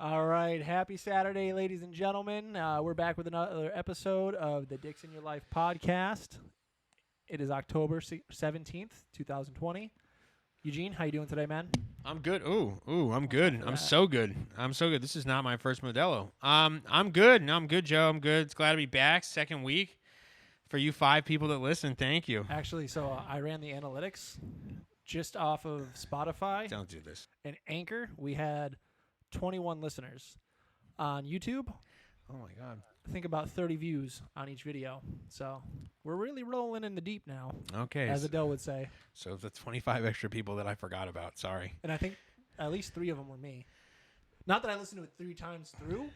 All right, happy Saturday, ladies and gentlemen. We're back with another episode of the Dicks in Your Life podcast. It is October 17th, 2020. Eugene, how you doing today, man? I'm good. I'm Watch out good. for I'm that. so good. I'm so good. This is not my first Modelo. I'm good. No, I'm good, Joe. I'm good. It's glad to be back. Second week. For you 5 people that listen, thank you. Actually, I ran the analytics just off of Spotify Don't do this. and Anchor. We had 21 listeners. On YouTube, Oh my God. I think about 30 views on each video. So we're really rolling in the deep now, Okay. as Adele would say. So the 25 extra people that I forgot about. Sorry. And I think at least 3 of them were me. Not that I listened to it 3 times through,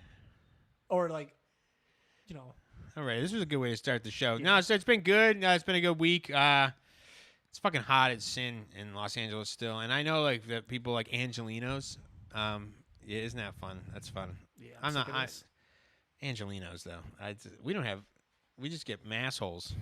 or All right. This was a good way to start the show. Yeah. No, so it's been good. It's been a good week. It's fucking hot as sin in Los Angeles still, and I know like that people like Angelinos. Yeah, isn't that fun? That's fun. yeah. I'm not- sick of I- this. Angelinos though. We don't have. We just get mass holes.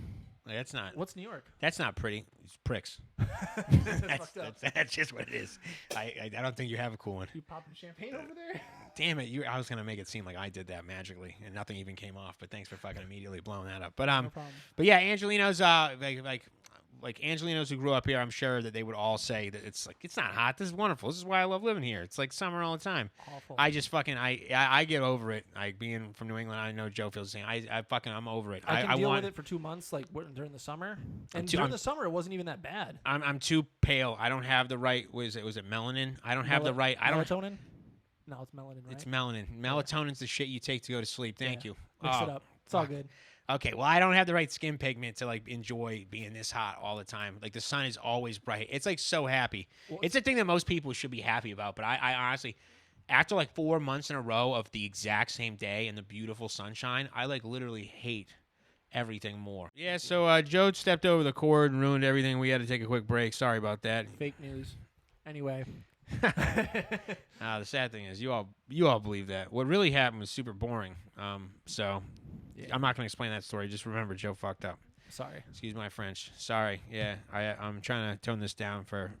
Like, that's not. What's New York? That's not pretty. It's pricks. That's That's, fucked up. that's just what it is. I don't think you have a cool one. You popping champagne over there? Damn it! I was gonna make it seem like I did that magically and nothing even came off. But thanks for fucking immediately blowing that up. But No problem. but yeah, Angelinos. Like Angelinos who grew up here, I'm sure that they would all say that it's not hot. This is wonderful. This is why I love living here. It's like summer all the time. Awful. I just fucking I get over it. Like being from New England, I know Joe feels the same. I'm over it. I can deal want. with it for 2 months, during the summer. And too- during I'm- the summer, it wasn't even that bad. I'm too pale. I don't have the right. Was it melanin? I don't have the right. I don't. Melatonin? No, it's melanin, right? It's melanin. Melatonin's the shit you take to go to sleep. Thank Yeah. you. Mix it Oh, up. It's all fuck. good. Okay, well, I don't have the right skin pigment to like enjoy being this hot all the time. Like the sun is always bright. It's like so happy. Well, It's a thing that most people should be happy about. But I honestly, after like 4 months in a row of the exact same day and the beautiful sunshine, I like literally hate everything more. Yeah. So Joe stepped over the cord and ruined everything. We had to take a quick break. Sorry about that. Fake news. Anyway. The sad thing is, you all believe that. What really happened was super boring. So Yeah. I'm not gonna explain that story. Just remember, Joe fucked up. Sorry. Excuse my French. Sorry. Yeah, I'm trying to tone this down for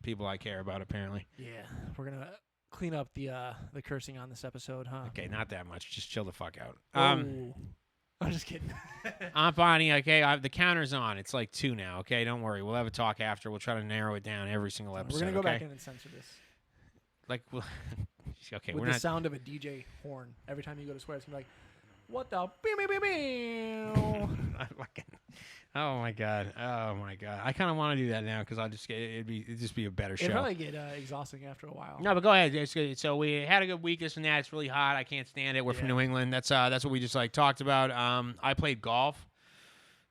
people I care about. Apparently. Yeah. We're going to clean up the cursing on this episode, huh? Okay, not that much. Just chill the fuck out. Oh. I'm just kidding. I'm Bonnie. Okay, the counter's on. It's like 2 now. Okay, don't worry. We'll have a talk after. We'll try to narrow it down every single episode. We're going to go okay? back in and censor this. Like, okay, With we're the not. sound of a DJ horn. Every time you go to swear, it's going to be like, what the? Beep, beep, beep, beep. I fucking- oh my god. I kind of want to do that now because it'd just be a better show. It'd probably get exhausting after a while. No, but go ahead. It's good. So we had a good week. This and that. It's really hot. I can't stand it. We're from Yeah. New England. That's what we just like talked about. I played golf.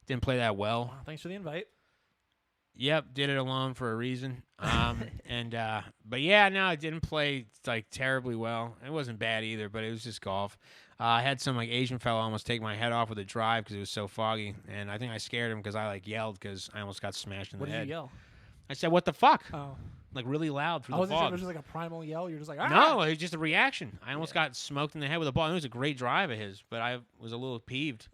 Didn't play that well. Wow, thanks for the invite. Yep, did it alone for a reason. But yeah, no, I didn't play like terribly well. It wasn't bad either, but it was just golf. I had some like Asian fella almost take my head off with a drive because it was so foggy, and I think I scared him because I like yelled because I almost got smashed in What the did head. you yell? I said, "What the fuck?" Oh. Like really loud through I the wasn't sure if it fog. was just like a primal yell. You're just like, ah! No, it was just a reaction. I almost Yeah. got smoked in the head with a ball. It was a great drive of his, but I was a little peeved.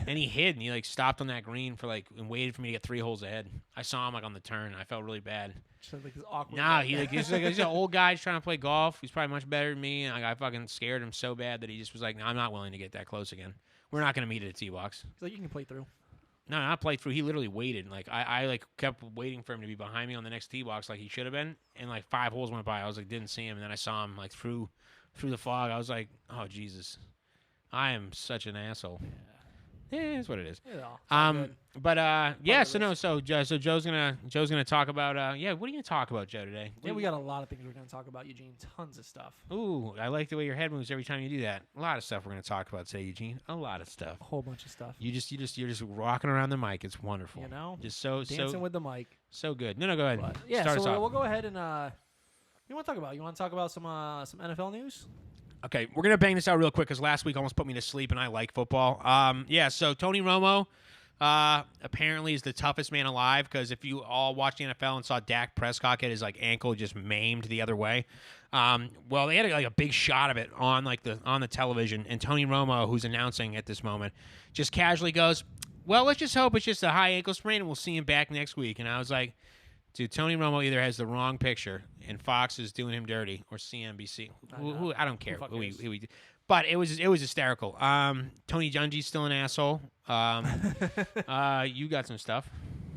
And he hid, and he like stopped on that green for like and waited for me to get 3 holes ahead. I saw him like on the turn. I felt really bad. Just like this awkward. No, he's an old guy just trying to play golf. He's probably much better than me, and I fucking scared him so bad that he just was like, "No, I'm not willing to get that close again. We're not gonna meet at a tee box." He's like, you can play through. No, not play through. He literally waited. Like I like kept waiting for him to be behind me on the next tee box, like he should have been. And like 5 holes went by. I was like, didn't see him, and then I saw him like through the fog. I was like, oh Jesus, I am such an asshole. Yeah, it's what it is. Yeah, it's all good. But yeah. of So no. So Joe's gonna talk about yeah. What are you gonna talk about, Joe, today? Yeah, we got a lot of things we're going to talk about, Eugene. Tons of stuff. Ooh, I like the way your head moves every time you do that. A lot of stuff we're gonna talk about today, Eugene. A lot of stuff. A whole bunch of stuff. You're just rocking around the mic. It's wonderful. You know? Just so Dancing with the mic. so good. No, go ahead. But, yeah, Start us so off. we'll go ahead and you want to talk about? You want to talk about some NFL news? Okay, we're gonna bang this out real quick because last week almost put me to sleep, and I like football. Yeah. So Tony Romo, apparently is the toughest man alive because if you all watched the NFL and saw Dak Prescott get his like ankle just maimed the other way, well they had like a big shot of it on the television, and Tony Romo, who's announcing at this moment, just casually goes, "Well, let's just hope it's just a high ankle sprain, and we'll see him back next week." And I was like, Dude, Tony Romo either has the wrong picture and Fox is doing him dirty, or CNBC. I don't care fuck who cares? but it was hysterical. Tony Dungy's still an asshole. You got some stuff.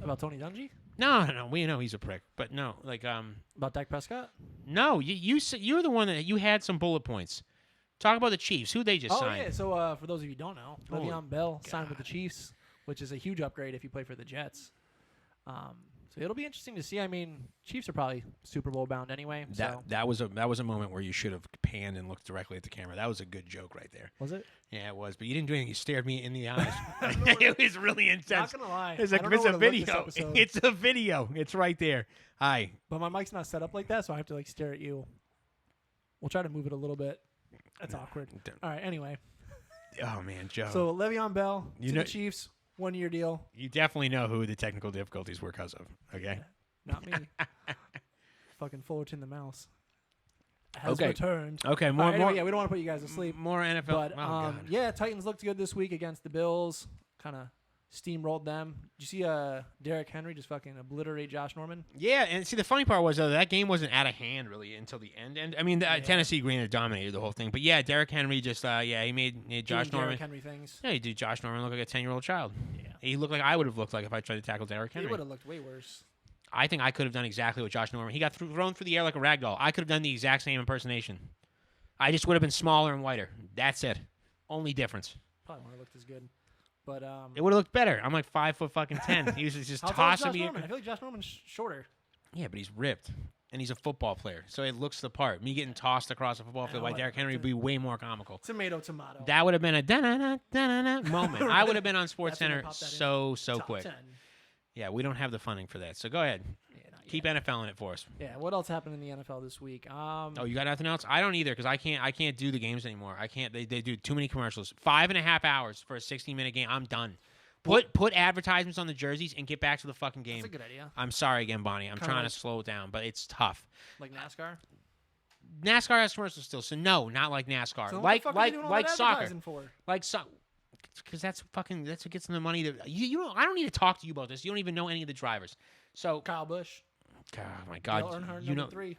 About Tony Dungy? No, we know he's a prick, but no, like About Dak Prescott? no, you're the one that you had some bullet points. Talk about the Chiefs. Who they just Oh, signed? yeah. So, for those of you who don't know, Holy Le'Veon Bell signed with the God. Chiefs, which is a huge upgrade if you play for the Jets. So it'll be interesting to see. I mean, Chiefs are probably Super Bowl bound anyway. So. That was a moment where you should have panned and looked directly at the camera. That was a good joke right there. Was it? Yeah, it was. But you didn't do anything. You stared me in the eyes. It was really intense. Not gonna lie. It's I like don't know it's a where to look this video. episode. It's a video. It's right there. Hi. But my mic's not set up like that, so I have to like stare at you. We'll try to move it a little bit. That's awkward. All right. Anyway, Oh man, Joe. so Le'Veon Bell You to know- the Chiefs, 1 year deal. you definitely know who the technical difficulties were because of. Okay. Not me. Fucking Fullerton the mouse has Okay. returned. Okay. All More. right, anyway, more. yeah, we don't want to put you guys to sleep. More NFL. But oh, God. yeah, Titans looked good this week against the Bills. Kind of steamrolled them. Did you see Derrick Henry just fucking obliterate Josh Norman? Yeah, and see the funny part was though that game wasn't out of hand really until the end. And I mean, Tennessee granted dominated the whole thing, but yeah, Derrick Henry just he made Josh Doing Norman. Derrick Henry things. Yeah, he did Josh Norman look like a 10-year-old child. Yeah. He looked like I would have looked like if I tried to tackle Derrick He Henry. would have looked way worse. I think I could have done exactly what Josh Norman. He got thrown through the air like a rag doll. I could have done the exact same impersonation. I just would have been smaller and whiter. That's it. Only difference. Probably wouldn't have looked as good. But It would have looked better. I'm like 5'10". He was just how tall is tossing Josh me. Norman? I feel like Josh Norman's shorter. Yeah, but he's ripped. And he's a football player, so it looks the part. Me getting tossed across a football field by know, Derrick Henry would be way more comical. Tomato. That would have been a da-na-na moment. I would have been on Sports That's when they Center pop that in. so Top quick. 10. Yeah, we don't have the funding for that. So go ahead. Yeah, not Keep yet. NFL in it for us. Yeah. What else happened in the NFL this week? Oh, you got nothing else? I don't either because I can't do the games anymore. I can't. They do too many commercials. 5.5 hours for a 16-minute game. I'm done. Put advertisements on the jerseys and get back to the fucking game. That's a good idea. I'm sorry again, Bonnie. I'm Kinda trying like- to slow it down, but it's tough. Like NASCAR. NASCAR has commercials still, so no, not like NASCAR. So what like the fuck are you doing all that soccer. advertising for? Like so, because that's what gets them the money. You don't. I don't need to talk to you about this. You don't even know any of the drivers. So, Kyle Busch. oh my God, Dale Earnhardt, you know, number 3.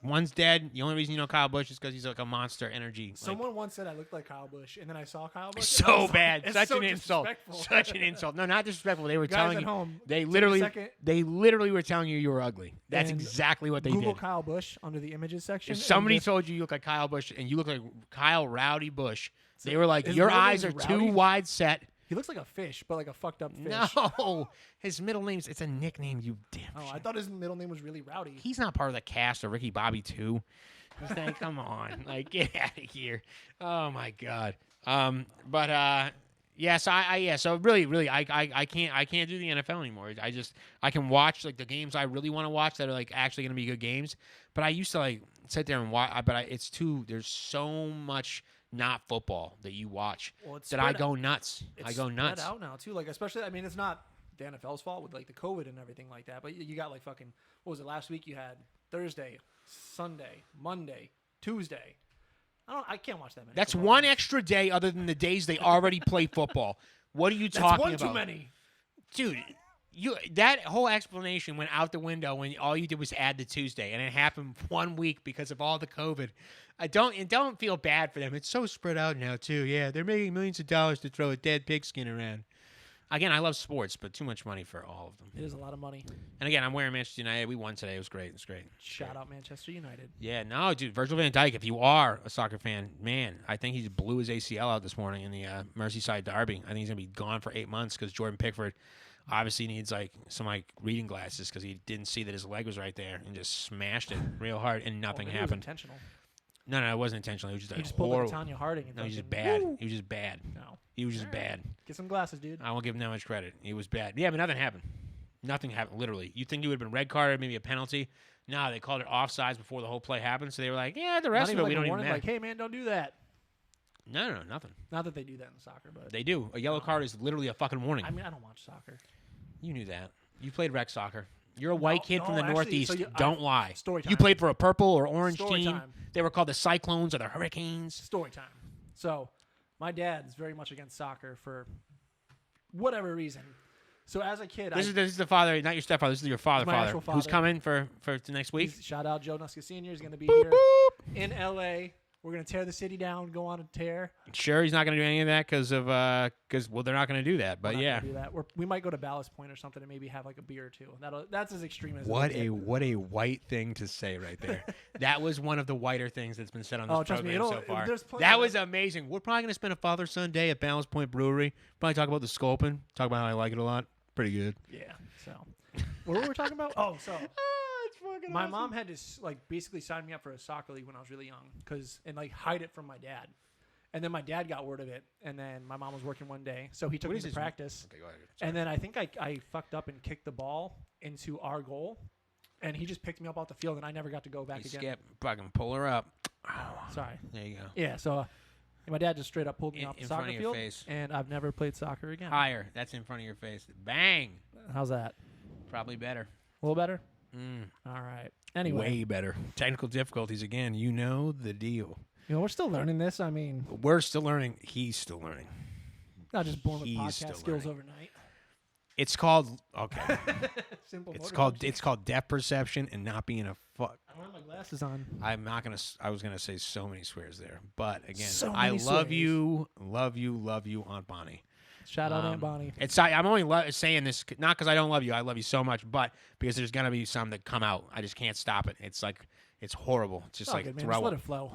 one's dead. The only reason you know Kyle Busch is because he's like a monster energy. like- Someone once said I looked like Kyle Busch, and then I saw Kyle Busch. and I so was like, bad, it's such so an insult, disrespectful. such an insult. No, not disrespectful. They were Guys telling at you. home, They take a literally, second, they literally were telling you were ugly. That's And exactly what they Google did. Kyle Busch under the images section. If and somebody just- told you look like Kyle Busch and you look like Kyle Rowdy Busch, they were like, his your middle eyes are name's too Rowdy? wide set. he looks like a fish, but like a fucked up fish. No, his middle name's it's a nickname. You damn. Oh, I shit. thought his middle name was really Rowdy. He's not part of the cast of Ricky Bobby too. He's like, come on, like get out of here. Oh my God. Yeah. So really, I can't do the NFL anymore. I can watch like the games I really want to watch that are like actually gonna be good games. But I used to like sit there and watch. It's too. There's so much not football that you watch Well, it's that I spread go nuts. It's I go nuts. spread out now too. Like especially, I mean, it's not the NFL's fault with like the COVID and everything like that. But you got like fucking what was it last week? You had Thursday, Sunday, Monday, Tuesday. I can't watch that many. That's football one games. extra day other than the days they already play football. What are you That's talking one about? too many. Dude, that whole explanation went out the window when all you did was add the Tuesday, and it happened 1 week because of all the COVID. Don't feel bad for them. It's so spread out now too. Yeah, they're making millions of dollars to throw a dead pigskin around. Again, I love sports, but too much money for all of them. It is a lot of money. And again, I'm wearing Manchester United. We won today. It was great. It was great. Shout out Manchester United. Yeah, no, dude, Virgil van Dijk, if you are a soccer fan, man, I think he blew his ACL out this morning in the Merseyside derby. I think he's going to be gone for 8 months because Jordan Pickford obviously needs like some like reading glasses because he didn't see that his leg was right there and just smashed it real hard and nothing Maybe it was happened. intentional. No, it wasn't intentional. It was just He a just pulled like horrible. Tanya Harding. And No, he's just fucking- bad. Woo! He was just bad. No. He was just All right. bad. Get some glasses, dude. I won't give him that much credit. He was bad. Yeah, but nothing happened. Nothing happened, literally. You think it would have been red carded, maybe a penalty? No, they called it offsides before the whole play happened, so they were like, yeah, the rest Not of even it, like we a don't even warning, matter. like, hey man, don't do that. No, nothing. Not that they do that in soccer, but They do. A yellow card is literally a fucking warning. I mean, I don't watch soccer. You knew that. You played rec soccer. You're a white kid from the actually, Northeast. so Don't lie. story You time. played for a purple or orange Story team. time. They were called the Cyclones or the Hurricanes. Story time. So, my dad is very much against soccer for whatever reason. So as a kid, This is the father, not your stepfather. This is your father. My actual Who's father. coming for the next week? shout out Joe Nuska Sr. is going to be Boop, here boop. in L.A. We're going to tear the city down, go on a tear. Sure, he's not going to do any of that because they're not going to do that. But We're not yeah, gonna do that. We might go to Ballast Point or something and maybe have like a beer or two. That's as extreme as what it'll get. a white thing to say right there. That was one of the whiter things that's been said on this trust me, program so far. there's plenty That of was amazing. We're probably going to spend a Father-Son Day at Ballast Point Brewery. Probably talk about the Sculpin. Talk about how I like it a lot. Pretty good. Yeah. So, what were we talking about? Oh, so It's fucking my awesome. mom had to basically sign me up for a soccer league when I was really young, and hide it from my dad. And then my dad got word of it, and then my mom was working one day, so he took What me is to this? practice. Okay, go ahead. And then I think I fucked up and kicked the ball into our goal, and he just picked me up off the field, and I never got to go back again. Skip, fucking pull her up. Sorry. There you go. Yeah. So my dad just straight up pulled me off the In front soccer of your field, face. and I've never played soccer again. Higher. That's in front of your face. Bang. How's that? Probably better. A little better. Mm. All right. Anyway, Way better. Technical difficulties again. You know the deal. we're still learning this. I mean, We're still learning. He's still learning. not just born with He's still podcast skills learning. overnight. It's called okay. Simple. It's motor called function. it's called depth perception and not being a fuck. I don't have my glasses on. I'm not gonna. I was gonna say so many swears there, but again, So I many love swears. you, Aunt Bonnie. Shout out Aunt Bonnie. I'm only saying this not because I don't love you. I love you so much, but because there's gonna be some that come out. I just can't stop it. It's like it's horrible. It's just Oh, like good, man. throw Just let up. it flow.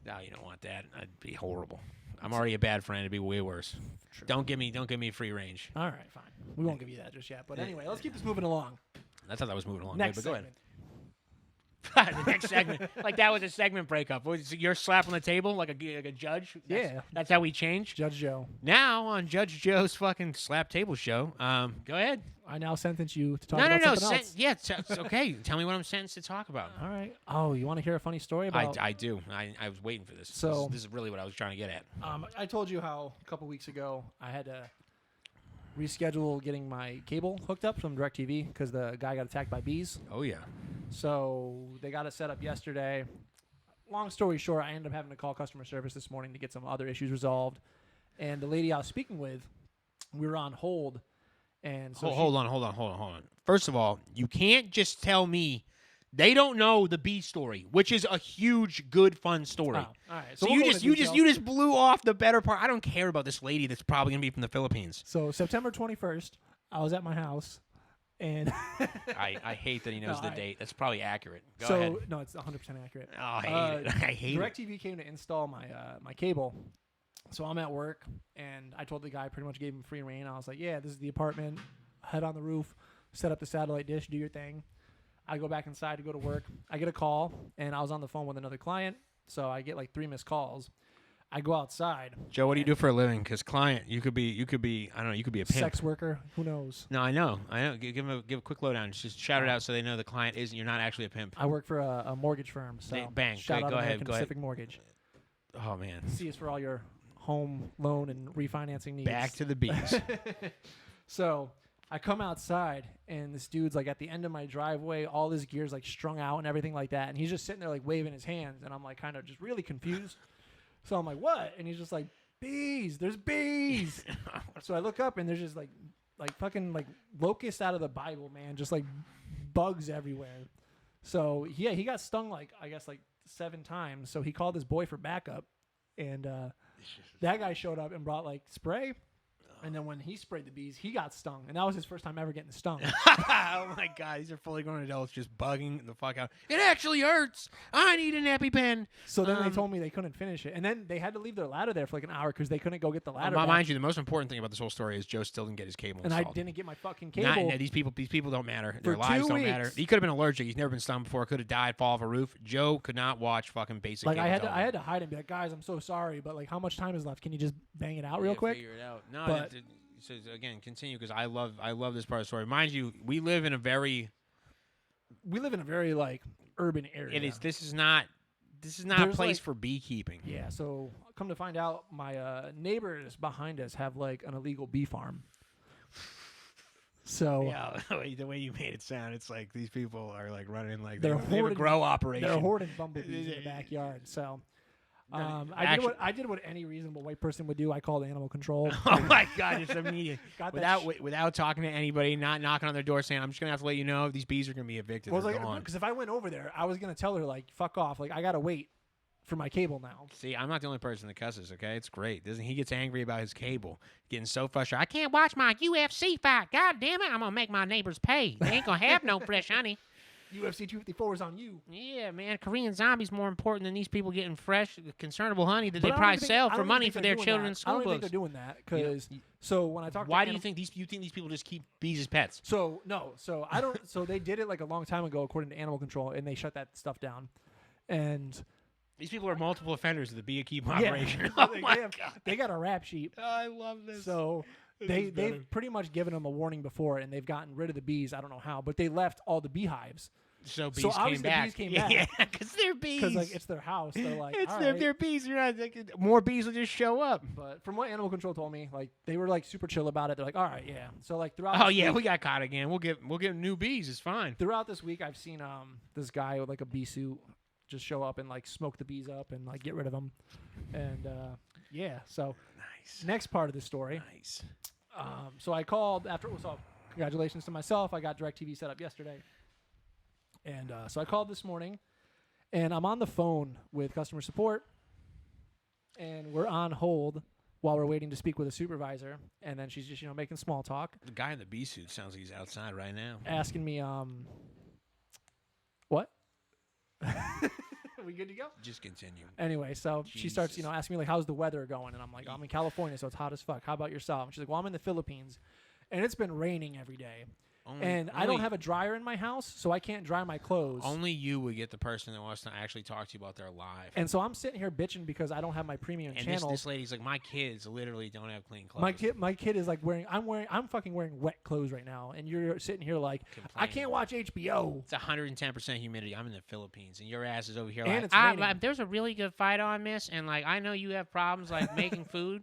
No, you don't want that. That'd be horrible. I'm already a bad friend. It'd be way worse. True. Don't give me free range. All right, fine. We won't give you that just yet. But anyway, let's keep this moving along. I thought that was moving along. Next but go segment. ahead. The next segment, like that was a segment breakup. You're slapping the table like a judge. Yeah. That's how we changed. Judge Joe, Now on Judge Joe's fucking slap table show. Go ahead. I now sentence you to talk No. about something else. Yeah, it's okay. Tell me what I'm sentenced to talk about. All right. Oh, you want to hear a funny story about? I do. I was waiting for this. So- this is really what I was trying to get at. I told you how a couple weeks ago I had to reschedule getting my cable hooked up from DirecTV because the guy got attacked by bees. Oh yeah. So they got it set up yesterday. Long story short, I ended up having to call customer service this morning to get some other issues resolved. And the lady I was speaking with, we were on hold. And so Hold on. First of all, you can't just tell me they don't know the bee story, which is a huge, good, fun story. Oh, all right. So we'll you go just into detail. you just blew off the better part. I don't care about this lady that's probably gonna be from the Philippines. So September 21st, I was at my house, and I hate that he knows No, the I- date. That's probably accurate. Go so ahead. no, it's 100% accurate. Oh, I hate it. I hate it. DirecTV came to install my my cable. So I'm at work, and I told the guy, pretty much gave him free reign. I was like, yeah, this is the apartment. Head on the roof, set up the satellite dish, do your thing. I go back inside to go to work. I get a call, and I was on the phone with another client, so I get like 3 missed calls. I go outside. Joe, what do you do for a living? Because client, you could be I don't know, you could be a pimp. Sex worker, who knows? No, I know. Give a quick lowdown. Just shout it out so they know the client isn't. You're not actually a pimp. I work for a mortgage firm, so Bang. shout out Go ahead, American go ahead. Pacific Mortgage. Oh man. See us for all your home loan and refinancing needs. Back to the bees. So I come outside, and this dude's like at the end of my driveway, all his gear's like strung out and everything like that, and he's just sitting there like waving his hands, and I'm like kind of just really confused. So I'm like, what? And he's just like, bees, there's bees. So I look up, and there's just like fucking like locusts out of the Bible, man, just like bugs everywhere. So yeah, he got stung like I guess like 7 times. So he called his boy for backup, and that guy showed up and brought like spray. And then when he sprayed the bees, he got stung. And that was his first time ever getting stung. Oh my god, these are fully grown adults just bugging the fuck out. It actually hurts. I need an EpiPen. So then they told me they couldn't finish it. And then they had to leave their ladder there for like an hour because they couldn't go get the ladder back. Mind you, the most important thing about this whole story is Joe still didn't get his cable And I installed. didn't get my fucking cable. No, these people don't matter. Their For lives 2 don't weeks. matter. He could have been allergic. He's never been stung before. Could have died, fall off a roof. Joe could not watch fucking basic. Like cable I television. had to hide and be like, guys, I'm so sorry, but like how much time is left? Can you just bang it out real quick? Figure it out. No, But- so again, continue because I love this part of the story. Mind you, we live in a very. We live in a very like urban area. It is. This is not a There's, place like- for beekeeping. Yeah, so come to find out, my neighbors behind us have like an illegal bee farm. So Yeah, the way you made it sound, it's like these people are like running like They're they have a hoarding- grow operation. they're hoarding bumblebees in the backyard. So I did what any reasonable white person would do. I called animal control. Oh my God! Just immediately, Got that without talking to anybody, not knocking on their door, saying, "I'm just gonna have to let you know these bees are gonna be evicted." Well, They're gone. because if I went over there, I was gonna tell her like, "Fuck off!" Like I gotta wait for my cable now. See, I'm not the only person that cusses. Okay, it's great. Doesn't he gets angry about his cable, getting so frustrated? I can't watch my UFC fight. God damn it! I'm gonna make my neighbors pay. They ain't gonna have no fresh honey. UFC 254 is on you. Yeah, man. Korean Zombie's more important than these people getting fresh, concernable honey that But they I don't probably even think- sell I for don't money even for think their they're doing children's that. I school don't think books. they're doing that because so when I talk Why to do you think these people just keep bees as pets? So no, so I don't. So they did it like a long time ago, according to animal control, and they shut that stuff down. And These people are multiple offenders of the bee keep yeah, operation. Oh my God. they got a rap sheet. I love this. So they've pretty much given them a warning before, and they've gotten rid of the bees. I don't know how, but they left all the beehives So bees so came obviously the back. bees came back. Yeah, because they're bees. because like it's their house. They're like, it's all their, right. they're bees. You're not, more bees will just show up. But from what animal control told me, like they were like super chill about it. They're like, all right, yeah. So like throughout. Oh this yeah, week, we got caught again. We'll get new bees. It's fine. throughout this week, I've seen this guy with like a bee suit just show up and like smoke the bees up and like get rid of them, and yeah. So Nice. next part of the story. Nice. So I called after. So congratulations to myself. I got DirecTV set up yesterday, and so I called this morning, and I'm on the phone with customer support, and we're on hold while we're waiting to speak with a supervisor, and then she's just making small talk, The guy in the bee suit sounds like he's outside right now. asking me what. Are we good to go? Just continue. Anyway, so she starts, Jesus. asking me like, "How's the weather going?" And I'm like, "I'm in California, so it's hot as fuck. How about yourself?" And she's like, "Well, I'm in the Philippines, and it's been raining every day, and I don't have a dryer in my house, so I can't dry my clothes." Only you would get the person that wants to actually talk to you about their life. And so I'm sitting here bitching because I don't have my premium And channel. this lady's like, my kids literally don't have clean clothes. My kid is like I'm fucking wearing wet clothes right now, and you're sitting here like, I can't watch HBO. It's 110% humidity. I'm in the Philippines, and your ass is over here And like, it's raining. there's a really good fight on, miss, and like I know you have problems like making food,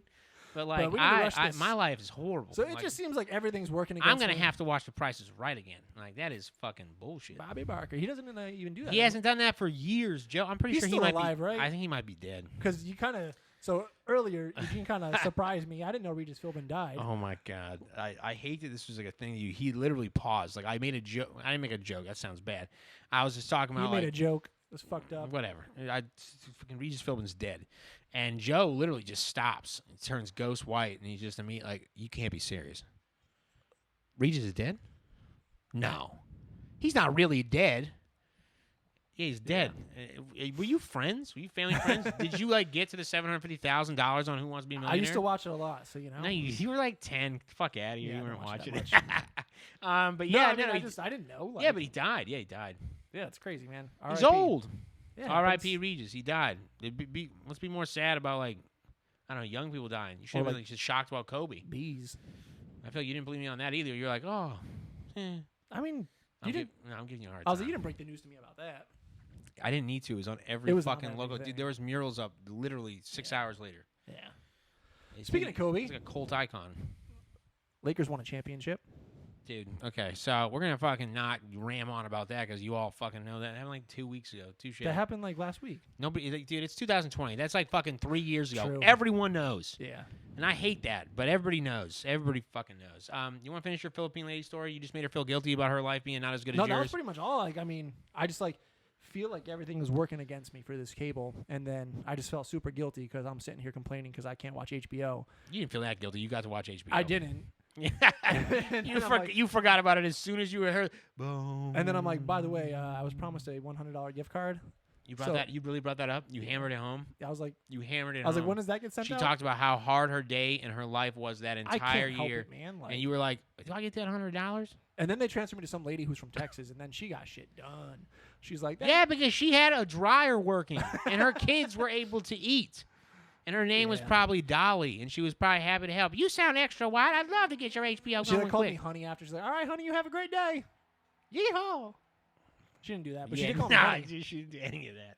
but like we need to rush this. my life is horrible. So it Like, just seems like everything's working against I'm gonna me. have to watch The Price is Right again. Like that is fucking bullshit. Bobby Barker. He doesn't even do that. He hasn't done that for years, Joe. I'm pretty He's sure he still might alive, be. right? I think he might be dead. Because you kind of. So earlier, Eugene kind of surprised me. I didn't know Regis Philbin died. Oh my God, I hate that this was like a thing. He literally paused. Like I made a joke. I didn't make a joke. That sounds bad. I was just talking You about made like, a joke. It was fucked up. whatever. Fucking Regis Philbin's dead, and Joe literally just stops. It turns ghost white, and he's just like, you can't be serious. Regis is dead? No, he's not really dead. Yeah, he's dead. Were you friends? Were you family friends? Did you like get to the $750,000 on Who Wants to Be a Millionaire? I used to watch it a lot, so you know. No, you were like 10. Fuck out of here. Yeah, You I weren't don't watch watching that it. But yeah, I mean, no, I didn't know. Like, yeah, but he died. Yeah, he died. yeah, it's crazy, man. He's R.I.P. old. Yeah, but R.I.P. it's- Regis. He died. Let's be more sad about like, I don't know, young people dying. You should have Or, been like, just shocked about Kobe. Bees. I feel like you didn't believe me on that either. You're like, oh, I mean, I'm you didn't. I'm giving you a hard I was time. like, you didn't break the news to me about that. I didn't need to. It was on every It was on fucking logo. everything. Dude, there was murals up literally 6 hours later. Yeah. It's Speaking of Kobe, it's like a cult icon. Lakers won a championship. Dude, okay, so we're gonna fucking not ram on about that because you all fucking know that. It happened like 2 weeks ago. That happened like last week. Nobody, like, dude, it's 2020. That's like fucking 3 years ago. True. Everyone knows, Yeah. and I hate that, but everybody knows. Everybody fucking knows. You want to finish your Philippine lady story? You just made her feel guilty about her life being not as good No, as that was yours. pretty much all. Like, I mean, I just like feel like everything was working against me for this cable, and then I just felt super guilty because I'm sitting here complaining because I can't watch HBO. You didn't feel that guilty. You got to watch HBO. I didn't. Yeah. And then I'm like- you forgot about it as soon as you heard. Boom. And then I'm like, by the way, I was promised a $100 gift card. You brought so- that. You really brought that up. You hammered it home. I was like, You hammered it. I was like, home. when does that get sent She out? talked about how hard her day and her life was that I entire can't help year, it, man. Like, and you were like, "Do I get that $100?" and then they transferred me to some lady who's from Texas, and then she got shit done. She's like, Yeah, because she had a dryer working, and her kids were able to eat. And her name was Yeah. probably Dolly, and she was probably happy to help. You sound extra white. I'd love to get your HBO She going like called me quick. honey after. She's like, all right, honey, you have a great day. Yeehaw. She didn't do that, but she Yeah, did call me nah, honey. she didn't do any of that.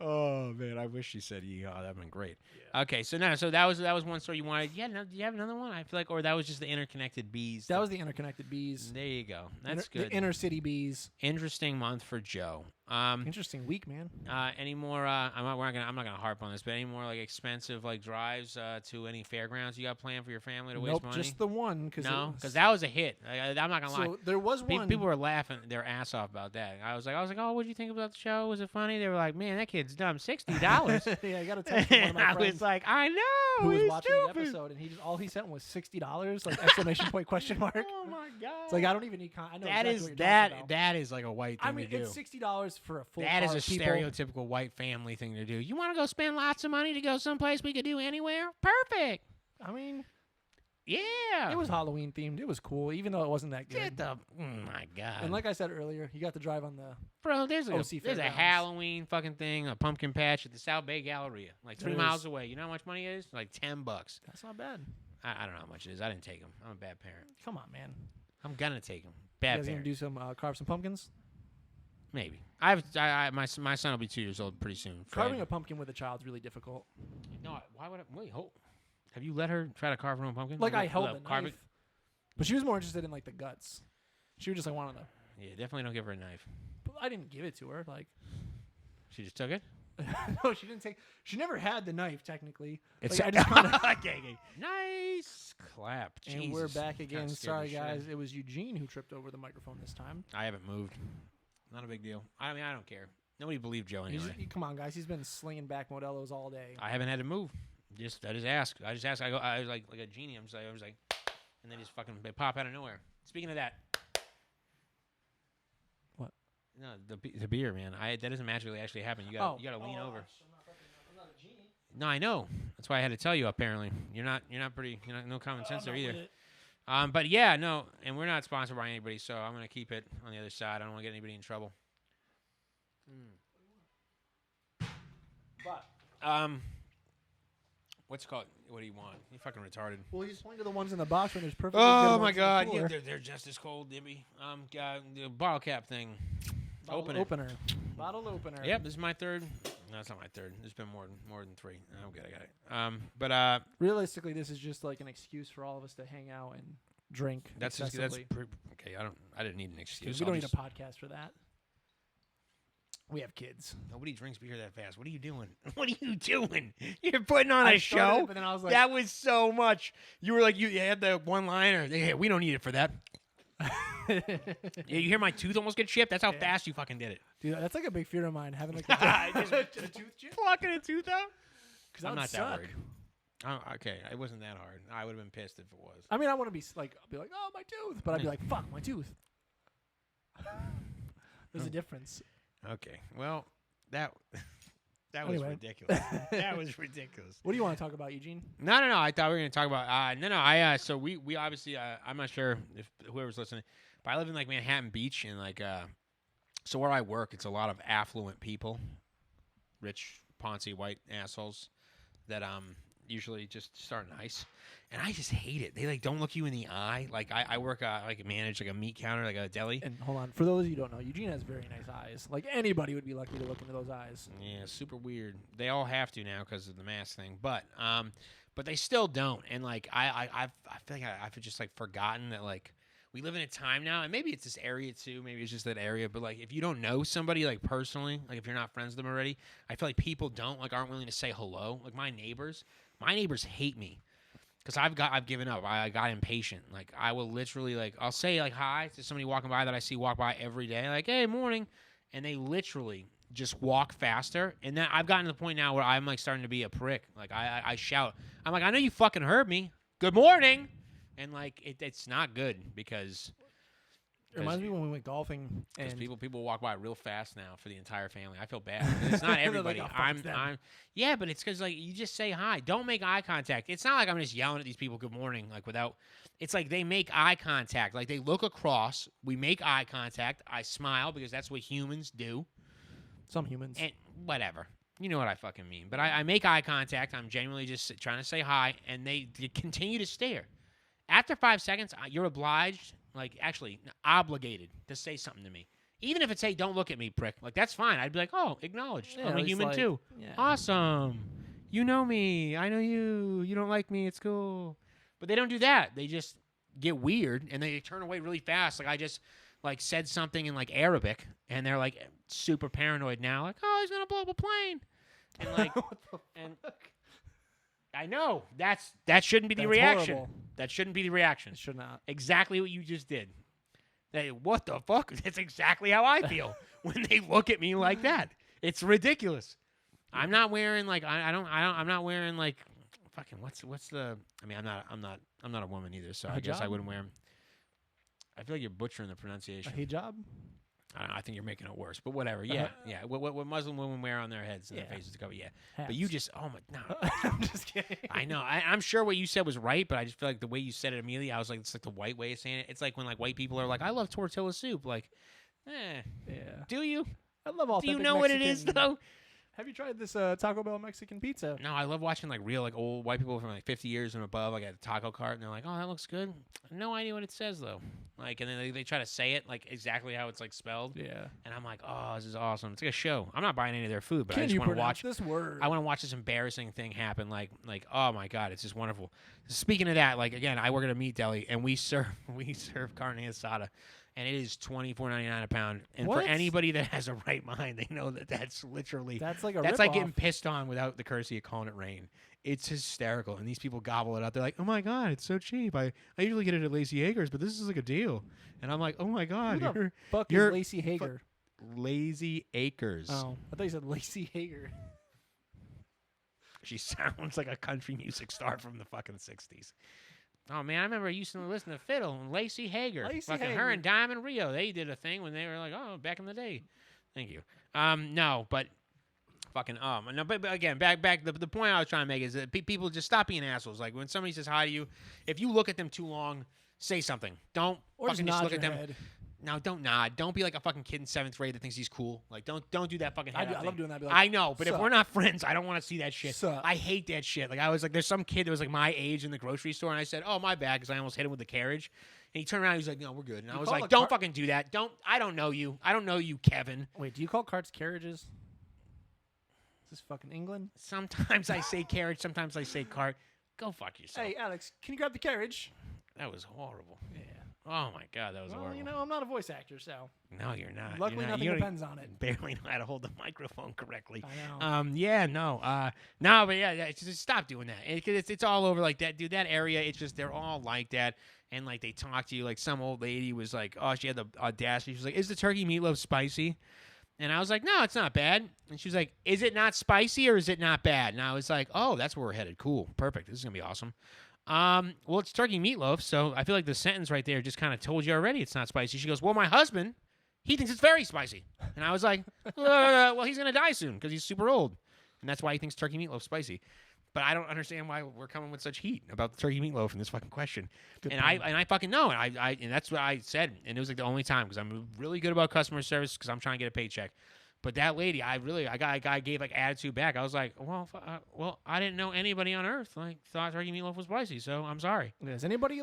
Oh man, I wish she said yeehaw. That'd been great. Okay, so that was one story you wanted. Yeah, no, do you have another one? I feel like, or that was just the interconnected bees. That was the interconnected bees. There you go. That's good. The inner city bees. Interesting month for Joe. Interesting week, man. Any more? I'm not gonna harp on this, but any more like expensive like drives to any fairgrounds you got planned for your family to waste money? Just the one. No, because that was a hit. I'm not gonna lie. So there was one. People were laughing their ass off about that. I was like, oh, what did you think about the show? Was it funny? They were like, man, that kid's dumb. $60. Yeah, I got a text from one of my friends. I was like, I know. Who was he's watching stupid. the episode, and all he sent was $60, like exclamation point question mark. Oh my god. It's like I don't even need. I know That exactly is what you're talking about. that is like a white thing I mean, to do. it's $60 for a full. That is car a of people. stereotypical white family thing to do. You want to go spend lots of money to go someplace we could do anywhere? Perfect. I mean, Yeah. it was Halloween themed. It was cool, even though it wasn't that good. Get the my god. And like I said earlier, you got to drive on the. Bro, there's OC a Fairgrounds. Halloween fucking thing, a pumpkin patch at the South Bay Galleria, like 3 There miles is. away. You know how much money it is? Like $10. That's not bad. I don't know how much it is. I didn't take them. I'm a bad parent. Come on, man. I'm gonna take them. You Bad guys gonna parent. do some carve some pumpkins? Maybe. My son will be 2 years old pretty soon. Fred. Carving a pumpkin with a child's really difficult. No, why would I? Wait, hold. Have you let her try to carve her own pumpkin? Like I Like, held the carve knife, it? but she was more interested in like the guts. She was just like wanting to. Yeah, definitely don't give her a knife. But I didn't give it to her. Like, She just took it. no, she didn't take. She never had the knife technically. It's Like, I just kinda, okay. Nice clap. and we're Jesus. back Kinda again. scared Sorry the shit. guys, it was Eugene who tripped over the microphone this time. I haven't moved. Not a big deal. I mean, I don't care. Nobody believed Joe He's- anyway. come on, guys, he's been slinging back Modelo's all day. I haven't had to move. I just ask. I just ask. I was like a genie. I was like, and then just fucking they pop out of nowhere. Speaking of that. What? No, the beer, man. That doesn't magically actually happen. You got to lean over. I'm not a genie. No, I know. That's why I had to tell you. Apparently, you're not pretty. No common sense there either. But yeah, no, and we're not sponsored by anybody, so I'm gonna keep it on the other side. I don't want to get anybody in trouble. But What's it called? What do you want? You fucking retarded. well, he's pointing to the ones in the box when there's perfect. Oh my god, yeah, they're just as cold, Dibby. The bottle cap thing. Bottle opener. Bottle opener. Yep, this is my third. No, it's not my third. There's been more than 3. I'm good. I got it. But Realistically, this is just like an excuse for all of us to hang out and drink. that's excessively. okay. I didn't need an excuse. We I'll don't need just- a podcast for that. We have kids. Nobody drinks beer that fast. What are you doing? What are you doing? You're putting on I a started show. it, but then I was like, That was so much. You were like, you had the one liner. Hey, we don't need it for that. Yeah, you hear my tooth almost get chipped? That's how Yeah. fast you fucking did it. dude, that's like a big fear of mine having like Just a tooth chip. plucking a tooth out? Because I'm not suck. that worried. Oh, okay, it wasn't that hard. I would have been pissed if it was. I mean, I want to be like, I'll be like, oh my tooth, but I'd be like, fuck my tooth. There's a difference. Okay, well, that was Anyway. ridiculous. That was ridiculous. What do you want to talk about, Eugene? No. I thought we were going to talk about. So we obviously. I'm not sure if whoever's listening, but I live in like Manhattan Beach and like. So where I work, it's a lot of affluent people, rich, poncy, white assholes that usually just start nice, and I just hate it. They like don't look you in the eye. Like I work like manage like a meat counter, like a deli. And hold on, for those of you who don't know, Eugene has very nice eyes. Like anybody would be lucky to look into those eyes. Yeah, super weird. They all have to now because of the mask thing, but they still don't. And like I feel like I've just like forgotten that like we live in a time now, and maybe it's this area too. Maybe it's just that area. But like if you don't know somebody like personally, like if you're not friends with them already, I feel like people aren't willing to say hello. Like my neighbors hate me. Because I've given up. I got impatient. Like I will literally I'll say like hi to somebody walking by that I see walk by every day. Like, hey, morning, and they literally just walk faster. And then I've gotten to the point now where I'm like starting to be a prick. Like I shout. I'm like, I know you fucking heard me. Good morning. And like it's not good because It reminds me when we went golfing and people walk by real fast now for the entire family. I feel bad. It's not everybody. Like, "Oh, fuck, it's them." Yeah, but it's because like you just say hi. Don't make eye contact. It's not like I'm just yelling at these people good morning like without. It's like they make eye contact. Like they look across. We make eye contact. I smile because that's what humans do. some humans. And whatever. You know what I fucking mean. But I make eye contact. I'm genuinely just trying to say hi, and they continue to stare. After 5 seconds, you're obliged, like actually obligated to say something to me. Even if it's, hey, don't look at me, prick. Like, that's fine. I'd be like, oh, acknowledged. Yeah, I'm a it's human like- too. yeah. Awesome. You know me. I know you. You don't like me. It's cool. But they don't do that. They just get weird, and they turn away really fast. Like, I just, like, said something in, like, Arabic, and they're like, super paranoid now. Like, oh, he's gonna blow up a plane, and like, What the and fuck? I know that shouldn't be the That's reaction. horrible. That shouldn't be the reaction. It should not. Exactly what you just did. What the fuck? That's exactly how I feel when they look at me like that. It's ridiculous. I'm not wearing like I'm not wearing like fucking what's the I mean I'm not a woman either, so I guess I Hijab? wouldn't wear them. I feel like you're butchering the pronunciation. A hijab? I don't know, I think you're making it worse, but whatever. Yeah, yeah. What Muslim women wear on their heads and their faces to cover. Yeah, but you just oh my no. I'm just kidding. I know. I'm sure what you said was right, but I just feel like the way you said it immediately, I was like, it's like the white way of saying it. It's like when like white people are like, I love tortilla soup. Like, Yeah. do you? I love Do authentic you know what it is Mexican- though? Have you tried this Taco Bell Mexican pizza? No, I love watching like real like old white people from like 50 years and above. Like at a taco cart, and they're like, "Oh, that looks good." No idea what it says though. Like, and then they try to say it like exactly how it's like spelled, Yeah. and I'm like, "Oh, this is awesome." It's like a show. I'm not buying any of their food, but I Can just you want to pronounce watch. this word? I want to watch this embarrassing thing happen. Like, oh my god, it's just wonderful. Speaking of that, like again, I work at a meat deli, and we serve carne asada, and it is $24.99 a pound. And What? for anybody that has a right mind, they know that that's literally That's like a that's like getting rip-off. pissed on without the courtesy of calling it rain. It's hysterical, and these people gobble it up. They're like, "Oh my god, it's so cheap. I usually get it at Lazy Acres, but this is like a deal." And I'm like, "Oh my god, Who the you're fuck you're is Lacey Hager? Lazy Acres." Oh, I thought you said Lacey Hager. She sounds like a country music star from the fucking 60s. Oh, man, I remember I used to listen to Fiddle and Lacey Hager. Lacey Fucking her Hager. and Diamond Rio. They did a thing when they were like, oh, back in the day. Thank you. No, but fucking, no, but again, back, the point I was trying to make is that people just stop being assholes. Like, when somebody says hi to you, if you look at them too long, say something. Don't Or just fucking nod look your at them. head. No, don't nod. Don't be like a fucking kid in 7th grade that thinks he's cool. Like, don't do that fucking head I up love thing. doing that. Be like, I know, but if "Sup?" we're not friends, I don't want to see that shit. Sup? I hate that shit. Like, I was like, there's some kid that was like my age in the grocery store, and I said, oh, my bad, because I almost hit him with the carriage. And he turned around, and he was like, no, we're good. And I You was call like, a don't car- fucking do that. I don't know you. I don't know you, Kevin. Wait, do you call carts carriages? Is this fucking England? Sometimes I say carriage, sometimes I say cart. Go fuck yourself. Hey, Alex, can you grab the carriage? That was horrible. Yeah. Oh, my God, that was Well, horrible. you know, I'm not a voice actor, so No, you're not. luckily You're not. nothing You don't depends on it. barely know how to hold the microphone correctly. I know. Yeah, no, no, but yeah, it's just stop doing that. It's all over like that, dude. That area, it's just they're all like that, and like they talk to you like some old lady was like, oh, she had the audacity. She was like, is the turkey meatloaf spicy? And I was like, no, it's not bad. And she was like, is it not spicy or is it not bad? And I was like, oh, that's where we're headed. Cool, perfect. This is gonna be awesome. Well, it's turkey meatloaf, so I feel like the sentence right there just kind of told you already it's not spicy. She goes, well, my husband, he thinks it's very spicy. And I was like, well, he's going to die soon because he's super old. And that's why he thinks turkey meatloaf's spicy. But I don't understand why we're coming with such heat about the turkey meatloaf in this fucking question. Good And point. I fucking know. And and that's what I said. And it was like the only time because I'm really good about customer service because I'm trying to get a paycheck. But that lady, I gave like attitude back. I was like, well, I didn't know anybody on earth like thought turkey meatloaf was spicy, so I'm sorry. Is anybody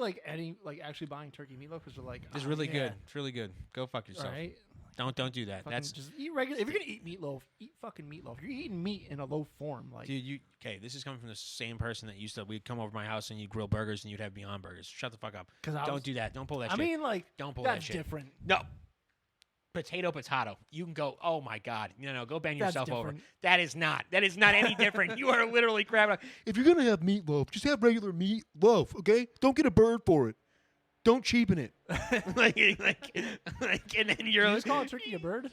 actually buying turkey meatloaf? Because they're like, It's "Oh, really yeah." good. It's really good. Go fuck All yourself. right. Don't do that. Fucking That's just eat regular. If you're gonna eat meatloaf, eat fucking meatloaf. You're eating meat in a low form, like dude. Okay? This is coming from the same person that used to. We'd come over to my house and you'd grill burgers and you'd have Beyond Burgers. Shut the fuck up. because Don't do that. Don't pull that I shit. mean, like Don't pull that that's shit. different. No. Potato. You can go. Oh my god. No. Go bang That's yourself over. different. That is not any different. You are literally crapping. If you're gonna have meatloaf, just have regular meatloaf. Okay. Don't get a bird for it. Don't cheapen it. like, and then you're You just call a turkey a bird?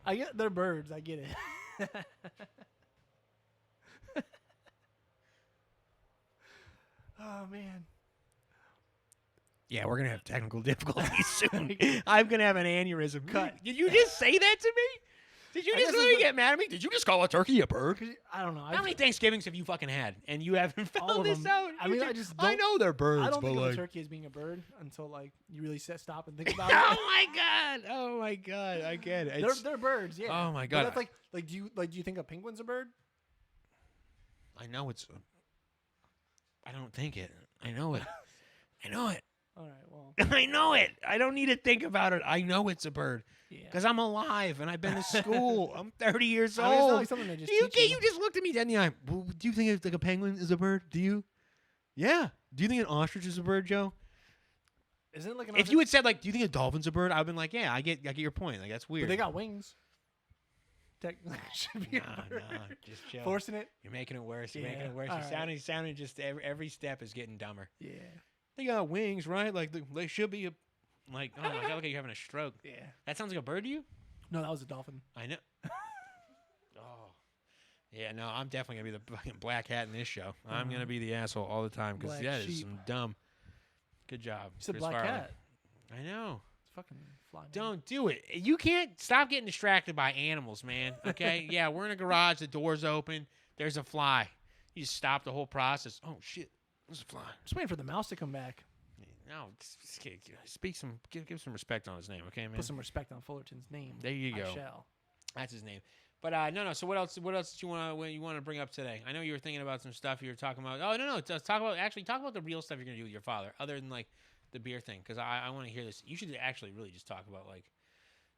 I get they're birds. I get it. Oh man. Yeah, we're gonna have technical difficulties soon. I'm gonna have an aneurysm. Cut. Did you just say that to me? Did you I just guess it's really the- get mad at me? Did you just call a turkey a bird? 'Cause I don't know. How many Thanksgivings have you fucking had and you haven't All found of this them. out? I mean, I just I don't- know they're birds, I don't but think of like, a turkey as being a bird until like you really stop and think about oh it. my god, oh my god, I get it. They're birds, yeah. Oh my But god, that's like do you think a penguin's a bird? I know it's. I don't think it. I know it. I know it. All right, well, I know it. I don't need to think about it. I know it's a bird yeah. because I'm alive and I've been to school. I'm 30 years I mean, it's old. not like something they just You, teach you just looked at me dead in the eye. Well, do you think it's like a penguin is a bird? Do you? Yeah. Do you think an ostrich is a bird, Joe? Isn't it like If you had said like, "Do you think a dolphin's a bird?" I've been like, "Yeah, I get your point. Like that's weird." But they got wings. Should be Nah, just chill. forcing it. You're making it worse. You're Yeah, making it worse. all You're right. sounding just every step is getting dumber. Yeah. They got wings, right? Like they should be oh my god, look like you're having a stroke. Yeah. That sounds like a bird to you? No, that was a dolphin. I know. Oh. Yeah, no, I'm definitely gonna be the fucking black hat in this show. I'm gonna be the asshole all the time because Black that is sheep. some dumb. Good job. You said Chris black Farley. cat. I know. It's fucking flying. Don't do it. You can't stop getting distracted by animals, man. Okay? Yeah, we're in a garage. The door's open. There's a fly. You just stop the whole process. Oh shit, there's a fly. Just waiting for the mouse to come back. No, speak some. Give some respect on his name, okay, man. Put some respect on Fullerton's name. There you go. I shall. That's his name. But no. So what else? What else did you want to bring up today? I know you were thinking about some stuff you were talking about. Oh no. Talk about the real stuff you're gonna do with your father, other than like the beer thing, because I want to hear this. You should actually really just talk about like,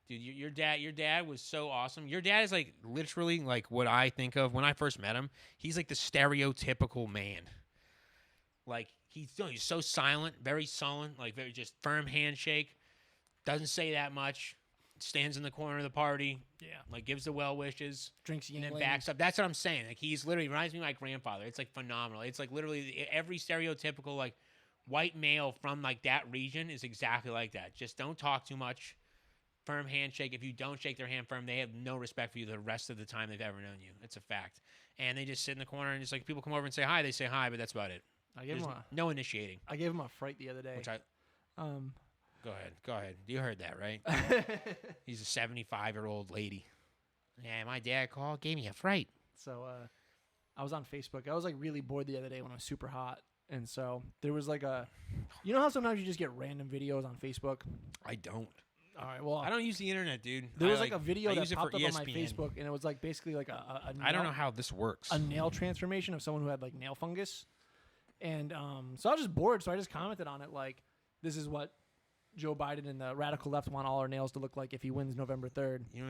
dude, your dad was so awesome. Your dad is like literally like what I think of when I first met him. He's like the stereotypical man. Like he's so silent, very sullen, like very just firm handshake. Doesn't say that much. Stands in the corner of the party. Yeah. Like gives the well wishes. Drinks And then Yingling. backs up. That's what I'm saying. Like he's literally reminds me of my grandfather. It's like phenomenal. It's like literally every stereotypical like white male from like that region is exactly like that. Just don't talk too much. Firm handshake. If you don't shake their hand firm, they have no respect for you the rest of the time they've ever known you. It's a fact. And they just sit in the corner and just like people come over and say hi. They say hi, but that's about it. I gave There's him a. no initiating. I gave him a fright the other day. Which I Um. go ahead. You heard that right? He's a 75-year-old lady. Yeah, my dad called, gave me a fright. So I was on Facebook. I was like really bored the other day when it was super hot. And so there was like you know how sometimes you just get random videos on Facebook? I don't. All right, well, I don't use the internet, dude. there was I, like a video I that use it for popped up on my ESPN. Facebook, and it was like basically like a I don't nail- know how this works. a nail transformation of someone who had like nail fungus. And so I was just bored, so I just commented on it like, this is what Joe Biden and the radical left want all our nails to look like if he wins November 3rd. You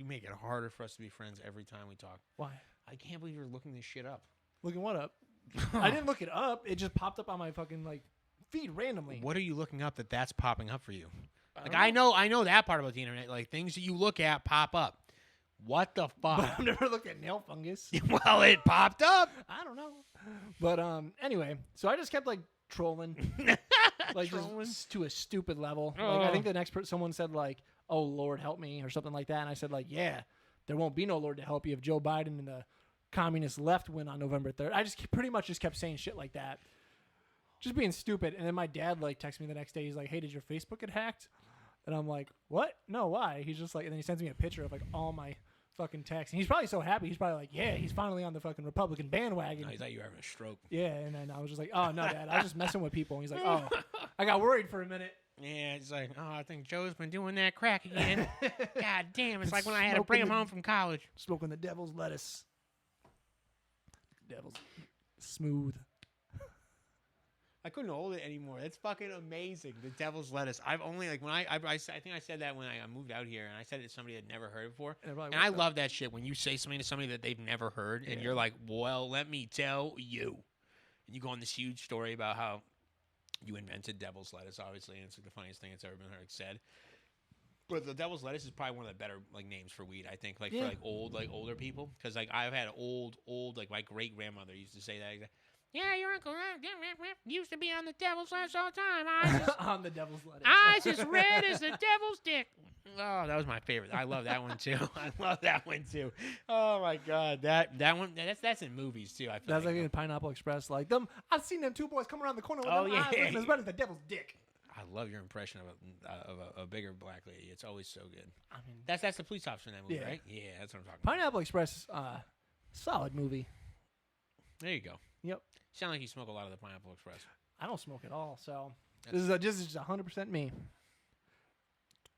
make it harder for us to be friends every time we talk. Why? I can't believe you're looking this shit up. Looking what up? I didn't look it up. It just popped up on my fucking like feed randomly. What are you looking up that's popping up for you? Like don't I know that part about the internet. Like things that you look at pop up. What the But fuck? I've never looked at nail fungus. Well, it popped up. I don't know. But anyway, so I just kept like trolling, like Trolling? just to a stupid level. Like I Oh. think the next someone said like, "Oh Lord, help me" or something like that, and I said like, "Yeah, there won't be no Lord to help you if Joe Biden and the communist left win on November 3rd." I just pretty much just kept saying shit like that, just being stupid. And then my dad like texted me the next day. He's like, "Hey, did your Facebook get hacked?" And I'm like, "What? No, why?" He's just like, and then he sends me a picture of like all my fucking texts. And he's probably so happy. He's probably like, "Yeah, he's finally on the fucking Republican bandwagon." No, I thought you were having a stroke. Yeah, and then I was just like, "Oh no, Dad, I was just messing with people." And he's like, "Oh," I got worried for a minute. Yeah, it's like, oh, I think Joe's been doing that crack again. God damn, it's like when I had to Smoking bring him the- home from college. Smoking the devil's lettuce. Devil's smooth. I couldn't hold it anymore. That's fucking amazing. The devil's lettuce. I've only like when I think I said that when I moved out here, and I said it to somebody that never heard it before. And, like, And I love that shit when you say something to somebody that they've never heard, and Yeah. you're like, "Well, let me tell you," and you go on this huge story about how you invented devil's lettuce, obviously, and it's like the funniest thing that's ever been heard said. But the devil's lettuce is probably one of the better like names for weed. I think like Yeah. for like older people, because like I've had old like my great grandmother used to say that. Yeah, your uncle used to be on the devil's lettuce all the time. on the devil's lettuce. Eyes as red as the devil's dick. Oh, that was my favorite. I love that one too. I love that one too. Oh my god, that one that's in movies too. I feel That's like in Pineapple Express. Like them, I've seen them two boys come around the corner with Oh, them yeah. eyes looking as red as the devil's dick. I love your impression of a bigger black lady. It's always so good. I mean, That's the police officer in that movie, Yeah. right? Yeah, that's what I'm talking about. Pineapple Express, solid movie. There you go. Yep. Sound like you smoke a lot of the Pineapple Express. I don't smoke at all, so That's- this is just 100% me.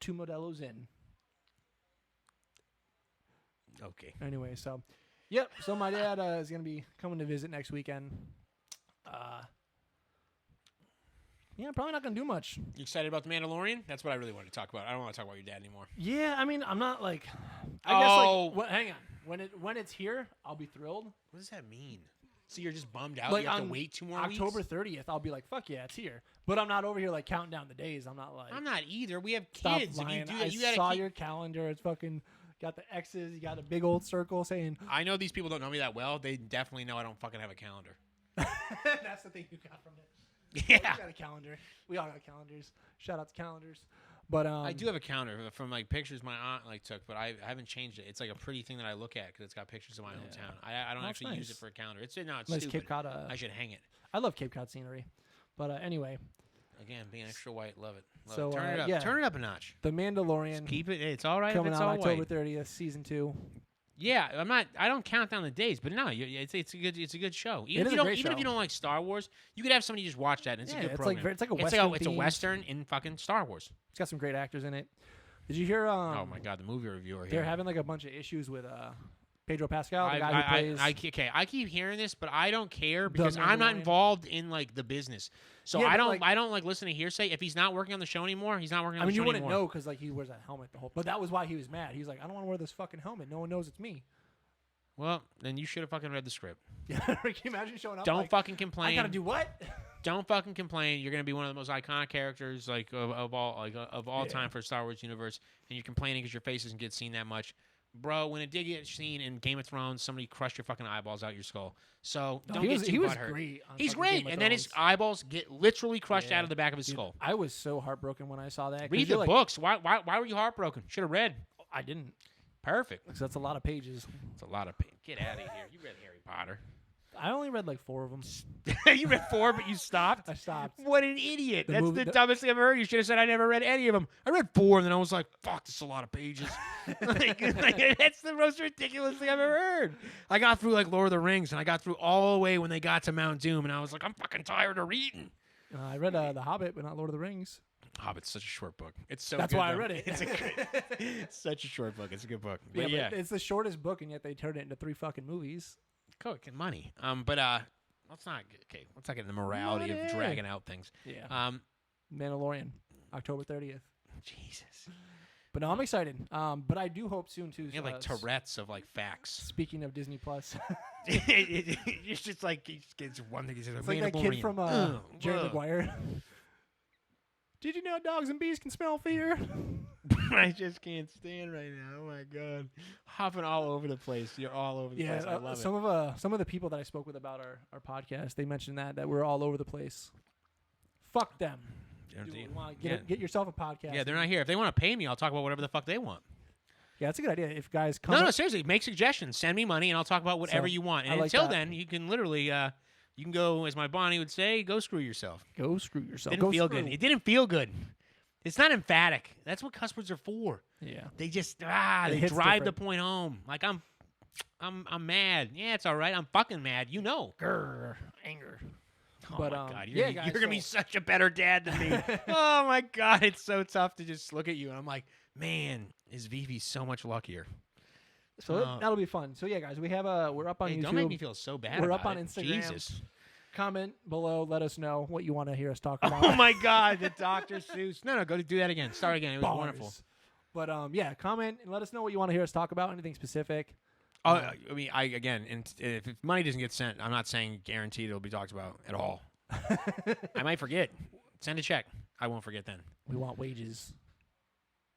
2 Modelo's in. Okay. Anyway, so yep. So my dad is gonna be coming to visit next weekend. Yeah, probably not gonna do much. You excited about The Mandalorian? That's what I really want to talk about. I don't want to talk about your dad anymore. Yeah, I mean, I'm not like. I Oh. guess like hang on. When it's here, I'll be thrilled. What does that mean? So you're just bummed out. Like You have to on wait 2 more October weeks. 30th, I'll be like, fuck yeah, it's here. But I'm not over here like counting down the days. I'm not like. I'm not either. We have Stop kids. If you lying. do that, you I gotta saw keep. your calendar. It's fucking got the X's. You got a big old circle saying. I know these people don't know me that well. They definitely know I don't fucking have a calendar. That's the thing you got from it. Yeah. You got a calendar. We all got calendars. Shout out to calendars. But I do have a calendar from like pictures my aunt like took, but I haven't changed it. It's like a pretty thing that I look at because it's got pictures of my hometown. I don't That's actually use nice. it for a calendar. It's nice stupid. Cape Cod. I should hang it. I love Cape Cod scenery. But anyway, Again, being extra white, love it. Love So, it. Turn it up. yeah. Turn it up a notch. The Mandalorian Just keep it. It's all right. coming if it's out all October white. 30th, season 2. Yeah, I'm not. I don't count down the days, but no, it's a good show. Even It is if you a don't, great even if show. you don't like Star Wars, you could have somebody just watch that, and it's a good it's program. like it's like a it's western. like it's a themed. western in fucking Star Wars. It's got some great actors in it. Did you hear? Oh my god, the movie reviewer here. They're having like a bunch of issues with Pedro Pascal, the guy who plays. I keep hearing this, but I don't care because I'm not Mandalorian. involved in like the business. So Yeah, I but, don't like- I don't like listen to hearsay. If he's not working on the show anymore, he's not working on I mean, the show you wouldn't anymore. know because like he wears that helmet the whole. But that was why he was mad. He's like, I don't want to wear this fucking helmet. No one knows it's me. Well, then you should have fucking read the script. Yeah, can you imagine showing up? Don't like, fucking I complain. gotta do what? Don't fucking complain. You're gonna be one of the most iconic characters like of all Yeah. time for Star Wars universe, and you're complaining because your face doesn't get seen that much, bro. When it did get seen in Game of Thrones, somebody crushed your fucking eyeballs out your skull. So No, don't he get was, too he was butthurt. great. On He's fucking great, Game of and then his Thrones. eyeballs get literally crushed Yeah. out of the back of his Dude, skull. I was so heartbroken when I saw that. 'cause Read you're the like, books. Why were you heartbroken? Should have read. I didn't. Perfect. Because that's a lot of pages. It's a lot of pain. Get out of here. You read Harry Potter. I only read like 4 of them. You read 4, but you stopped. I stopped. What an idiot. The That's movie- the dumbest thing I've ever heard. You should have said I never read any of them. I read 4, and then I was like, fuck, this is a lot of pages. like, that's the most ridiculous thing I've ever heard. I got through, like, Lord of the Rings, and I got through all the way when they got to Mount Doom, and I was like, I'm fucking tired of reading. I read The Hobbit, but not Lord of the Rings. Hobbit's such a short book. It's so That's good, why I though. read it. It's it's such a short book. It's a good book. Yeah, But yeah, but it's the shortest book, and yet they turned it into 3 fucking movies. Coke and money. But let's not get in the morality of Money. dragging out things. Yeah. Mandalorian, October 30th. Jesus. But no, I'm excited. But I do hope soon too. You have like Tourette's of like facts. Speaking of Disney Plus, It's just like he just gets one thing. He says, it's like that kid from Jerry Maguire. Did you know dogs and bees can smell fear? I just can't stand right now. Oh my god, hopping all over the place. You're all over the Yeah, place. I love some of the people that I spoke with about our podcast, they mentioned that we're all over the place. Fuck them. it. You wanna get yourself a podcast. Yeah, they're not here. If they want to pay me, I'll talk about whatever the fuck they want. Yeah, that's a good idea. If guys come, No, seriously, make suggestions. Send me money, and I'll talk about whatever So, you want. I And like until that. then, you can literally, you can go, as my Bonnie would say, go screw yourself. go screw yourself. Didn't Go feel screw. good. It didn't feel good. It's not emphatic. That's what cuss words are for. Yeah. They just It they hits drive the different. point home. Like I'm mad. Yeah, it's all right. I'm fucking mad. You know. Grr, anger. Oh But, my um, god, yeah, you're guys, gonna be so- such a better dad than me. Oh my god, it's so tough to just look at you and I'm like, man, is Vivi so much luckier? So that'll be fun. So yeah, guys, we're up on Hey, YouTube. don't make me feel so bad. We're up about on it. Instagram. Jesus. Comment below. Let us know what you want to hear us talk about. Oh my god, the Dr. Seuss. No, go do that again. Start again. It was Bars. wonderful. But yeah, comment and let us know what you want to hear us talk about. Anything specific? Oh, I mean, if money doesn't get sent, I'm not saying guaranteed it'll be talked about at all. I might forget. Send a check. I won't forget then. We want wages.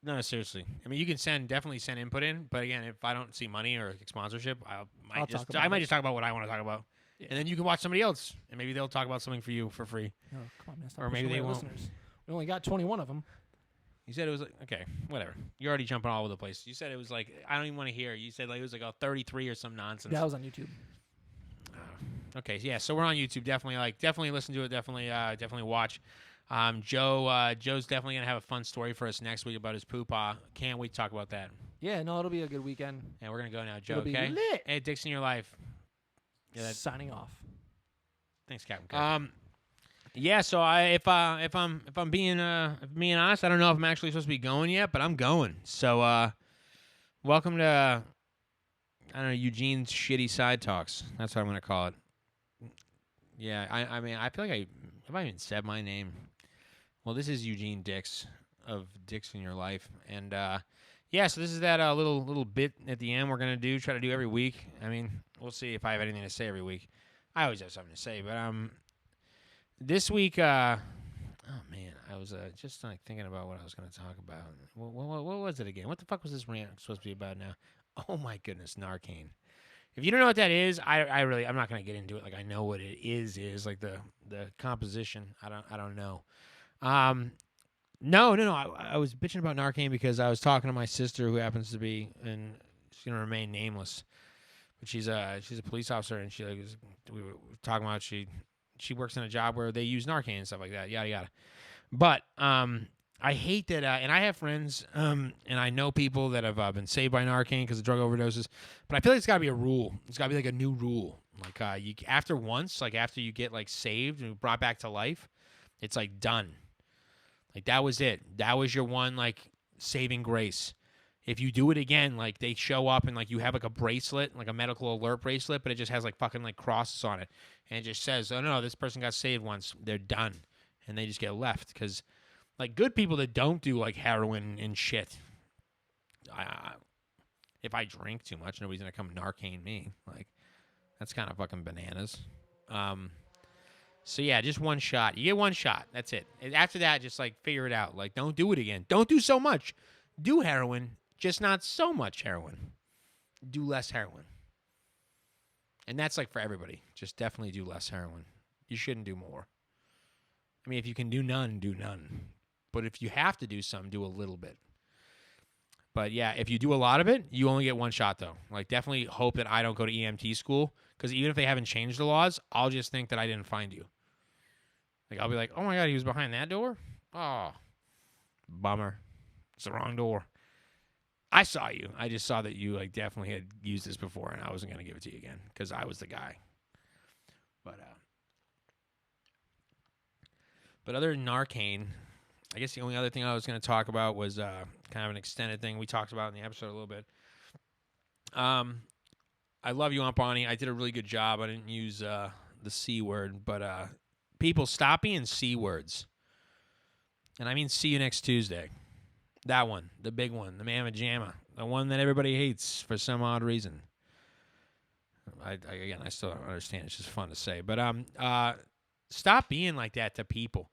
No, seriously. I mean, you can definitely send input in, but again, if I don't see money or sponsorship, I'll I talk about might it. just talk about what I want to talk about, Yeah. and then you can watch somebody else, and maybe they'll talk about something for you for free. No, come on, man. Stop Or maybe pushing they away our won't. listeners. We only got 21 of them. You said it was like, okay, whatever. You're already jumping all over the place. You said it was like I don't even want to hear. You said like it was like a 33 or some nonsense. That was on YouTube. Okay, yeah. So we're on YouTube. Definitely listen to it. Definitely watch. Joe's definitely gonna have a fun story for us next week about his poopa. Can't wait to talk about that. Yeah, no, it'll be a good weekend. And we're gonna go now, Joe. It'll be Okay. lit. Hey, Dicks in your life. Yeah. Signing off. Thanks, Captain. Kirk. Yeah. So if I'm being honest, I don't know if I'm actually supposed to be going yet, but I'm going. So welcome to I don't know Eugene's shitty side talks. That's what I'm gonna call it. Yeah. I mean I feel like have I even said my name? Well, this is Eugene Dix of Dicks in Your Life, and yeah. So this is that little bit at the end we're gonna try to do every week. I mean, we'll see if I have anything to say every week. I always have something to say, but this week, oh man, I was just like thinking about what I was going to talk about. What was it again? What the fuck was this rant supposed to be about now? Oh my goodness, Narcan. If you don't know what that is, I'm not going to get into it. Like I know what it is like the composition. I don't know. No. I was bitching about Narcan because I was talking to my sister who happens to be, and she's going to remain nameless, but she's a police officer, and we were talking about she works in a job where they use Narcan and stuff like that, yada yada. But I hate that, and I have friends, and I know people that have been saved by Narcan because of drug overdoses. But I feel like it's got to be a rule. It's got to be like a new rule. Like after you get like saved and brought back to life, it's like done. Like that was it. That was your one like saving grace. If you do it again, like they show up and like you have like a bracelet, like a medical alert bracelet, but it just has like fucking like crosses on it, and it just says, "Oh no, this person got saved once. They're done," and they just get left because. Like, good people that don't do, like, heroin and shit. If I drink too much, nobody's going to come Narcan me. Like, that's kind of fucking bananas. So, yeah, just one shot. You get one shot. That's it. And after that, just, like, figure it out. Like, don't do it again. Don't do so much. Do heroin, just not so much heroin. Do less heroin. And that's, like, for everybody. Just definitely do less heroin. You shouldn't do more. I mean, if you can do none, do none. But if you have to do some, do a little bit. But yeah, if you do a lot of it, you only get one shot though. Like definitely hope that I don't go to EMT school because even if they haven't changed the laws, I'll just think that I didn't find you. Like I'll be like, oh my God, he was behind that door? Oh, bummer. It's the wrong door. I saw you. I just saw that you like definitely had used this before and I wasn't going to give it to you again because I was the guy. But other than Narcan, I guess the only other thing I was going to talk about was kind of an extended thing we talked about in the episode a little bit. I love you, Aunt Bonnie. I did a really good job. I didn't use the C word, but people, stop being C words. And I mean see you next Tuesday. That one, the big one, the Mamma Jamma, the one that everybody hates for some odd reason. I still don't understand. It's just fun to say. But stop being like that to people.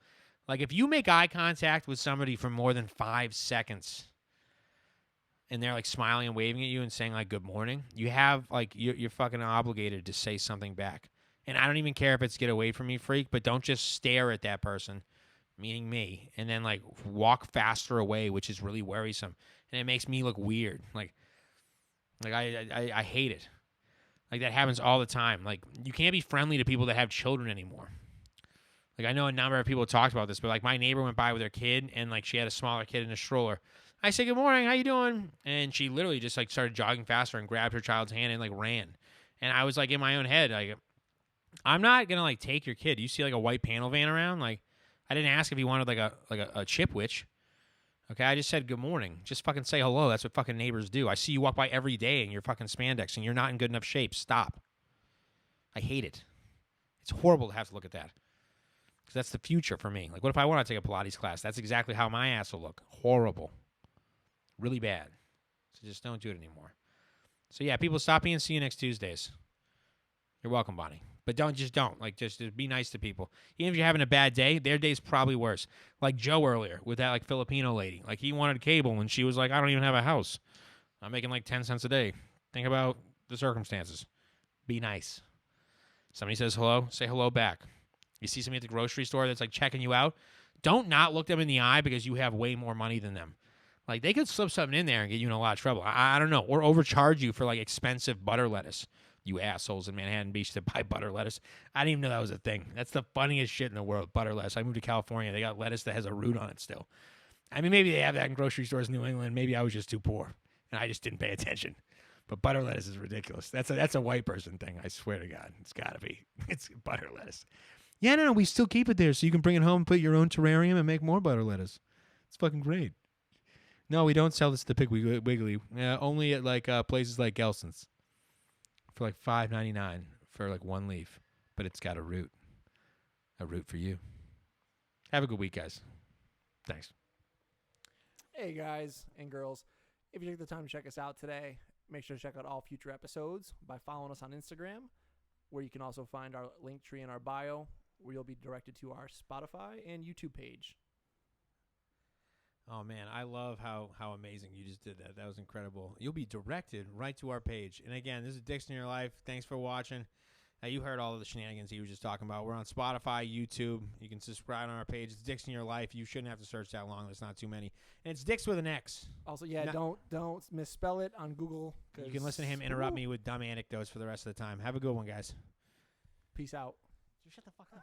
Like, if you make eye contact with somebody for more than 5 seconds and they're, like, smiling and waving at you and saying, like, good morning, you have, like, you're fucking obligated to say something back. And I don't even care if it's get away from me, freak, but don't just stare at that person, meaning me, and then, like, walk faster away, which is really worrisome. And it makes me look weird. Like I hate it. Like, that happens all the time. Like, you can't be friendly to people that have children anymore. Like, I know a number of people talked about this, but, like, my neighbor went by with her kid, and, like, she had a smaller kid in a stroller. I said, good morning, how you doing? And she literally just, like, started jogging faster and grabbed her child's hand and, like, ran. And I was, like, in my own head, like, I'm not going to, like, take your kid. You see, like, a white panel van around? Like, I didn't ask if he wanted, like a chipwich. Okay, I just said good morning. Just fucking say hello. That's what fucking neighbors do. I see you walk by every day in your fucking spandex, and you're not in good enough shape. Stop. I hate it. It's horrible to have to look at that. Because that's the future for me. Like, what if I want to take a Pilates class? That's exactly how my ass will look. Horrible. Really bad. So just don't do it anymore. So, yeah, people, stop being see you next Tuesdays. You're welcome, Bonnie. But don't. Like, just be nice to people. Even if you're having a bad day, their day's probably worse. Like Joe earlier with that, like, Filipino lady. Like, he wanted cable, and she was like, I don't even have a house. I'm making, like, 10 cents a day. Think about the circumstances. Be nice. Somebody says hello, say hello back. You see somebody at the grocery store that's, like, checking you out, don't not look them in the eye because you have way more money than them. Like, they could slip something in there and get you in a lot of trouble. I don't know. Or overcharge you for, like, expensive butter lettuce. You assholes in Manhattan Beach that buy butter lettuce. I didn't even know that was a thing. That's the funniest shit in the world, butter lettuce. I moved to California. They got lettuce that has a root on it still. I mean, maybe they have that in grocery stores in New England. Maybe I was just too poor, and I just didn't pay attention. But butter lettuce is ridiculous. That's a white person thing. I swear to God. It's got to be. It's butter lettuce. Yeah, no, we still keep it there so you can bring it home and put your own terrarium and make more butter lettuce. It's fucking great. No, we don't sell this to Piggly Wiggly. Only at, like, places like Gelson's for, like, $5.99 for, like, one leaf. But it's got a root. A root for you. Have a good week, guys. Thanks. Hey, guys and girls. If you took the time to check us out today, make sure to check out all future episodes by following us on Instagram where you can also find our link tree in our bio, where you'll be directed to our Spotify and YouTube page. Oh, man, I love how amazing you just did that. That was incredible. You'll be directed right to our page. And, again, this is Dicks in Your Life. Thanks for watching. You heard all of the shenanigans he was just talking about. We're on Spotify, YouTube. You can subscribe on our page. It's Dicks in Your Life. You shouldn't have to search that long. There's not too many. And it's Dicks with an X. Also, don't misspell it on Google. You can listen to him interrupt me with dumb anecdotes for the rest of the time. Have a good one, guys. Peace out. Shut the fuck up.